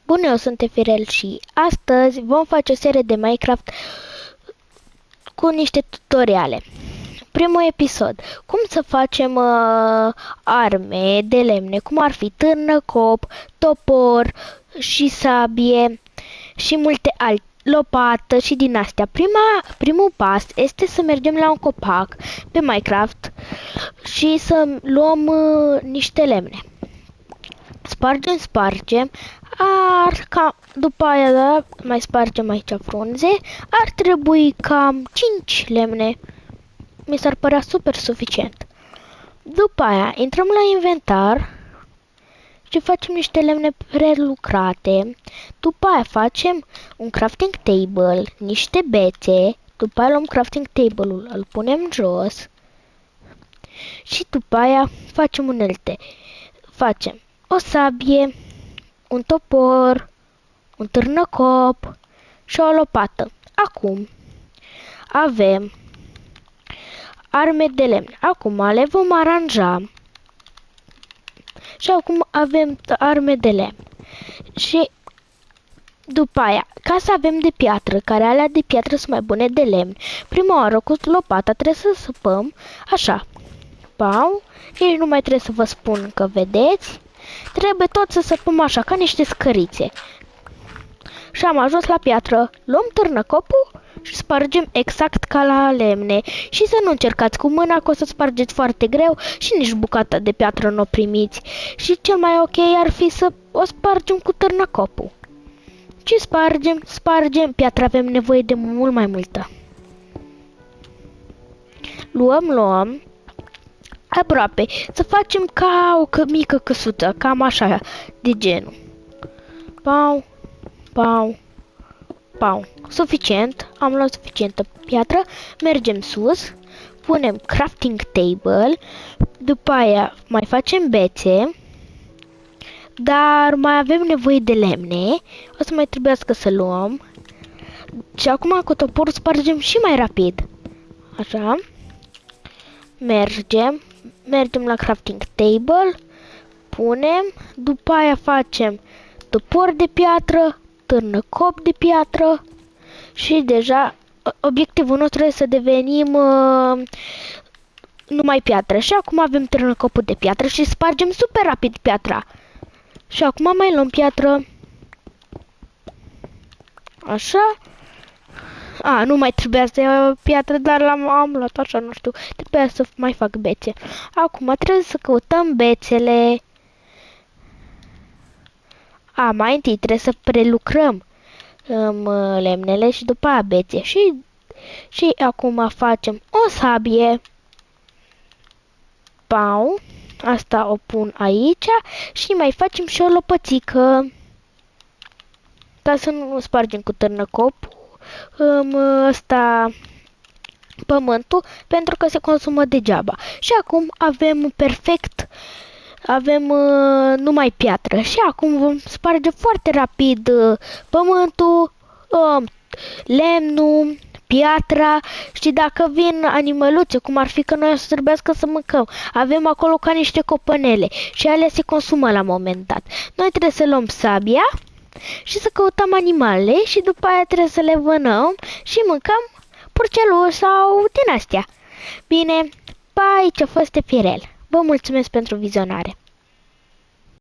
Bună, eu sunt Efirel și astăzi vom face o serie de Minecraft cu niște tutoriale. Primul episod, cum să facem arme de lemne, cum ar fi târnă, cop, topor și sabie și multe alte, lopată și din astea. Primul pas este să mergem la un copac pe Minecraft și să luăm niște lemne. Spargem, după aia mai spargem aici frunze, ar trebui cam 5 lemne, mi s-ar părea super suficient. După aia intrăm la inventar și facem niște lemne prelucrate, după aia facem un crafting table, niște bețe, după aia luăm crafting table-ul, îl punem jos și după aia facem unelte. Facem o sabie, un topor, un târnăcop și o lopată. Acum avem arme de lemn. Acum le vom aranja. Și acum avem arme de lemn. Și după aia, ca să avem de piatră, care alea de piatră sunt mai bune de lemn, prima oară cu lopata trebuie să săpăm așa. Pau, și nu mai trebuie să vă spun că vedeți. Trebuie tot să săpăm așa, ca niște scărițe. Și am ajuns la piatră. Luăm târnăcopul și spargem exact ca la lemne. Și să nu încercați cu mâna, că o să spargeți foarte greu și nici bucata de piatră nu o primiți. Și cel mai ok ar fi să o spargem cu târnăcopul. Și spargem, piatra avem nevoie de mult mai multă. Luăm, aproape, să facem ca o mică căsuță, cam așa, de genul. Pau. Suficient, am luat suficientă piatră, mergem sus, punem crafting table, după aia mai facem bețe, dar mai avem nevoie de lemne, o să mai trebuiască să luăm. Și acum cu toporul spargem și mai rapid. Așa. Mergem la crafting table, punem, după aia facem topor de piatră, târnăcop de piatră și deja obiectivul nostru este să devenim numai piatră. Și acum avem târnăcopul de piatră și spargem super rapid piatra. Și acum mai luăm piatră. Așa. Nu mai trebuia să iau piatră, dar am luat așa, nu știu. Trebuia să mai fac bețe. Acum trebuie să căutăm bețele. Mai întâi trebuie să prelucrăm lemnele și după aia bețe. Și acum facem o sabie. Pau. Asta o pun aici și mai facem și o lopățică. Ca să nu spargem cu târnăcopul pământul, pentru că se consumă degeaba. Și acum avem perfect. Avem numai piatră și acum vom sparge foarte rapid pământul, lemnul, piatra și dacă vin animăluțe, cum ar fi că noi o să trebuiască să mâncăm, avem acolo ca niște copănele și alea se consumă la moment dat. Noi trebuie să luăm sabia și să căutăm animalele și după aia trebuie să le vânăm și mâncăm purceluri sau din astea. Bine, aici a fost Efirel. Vă mulțumesc pentru vizionare.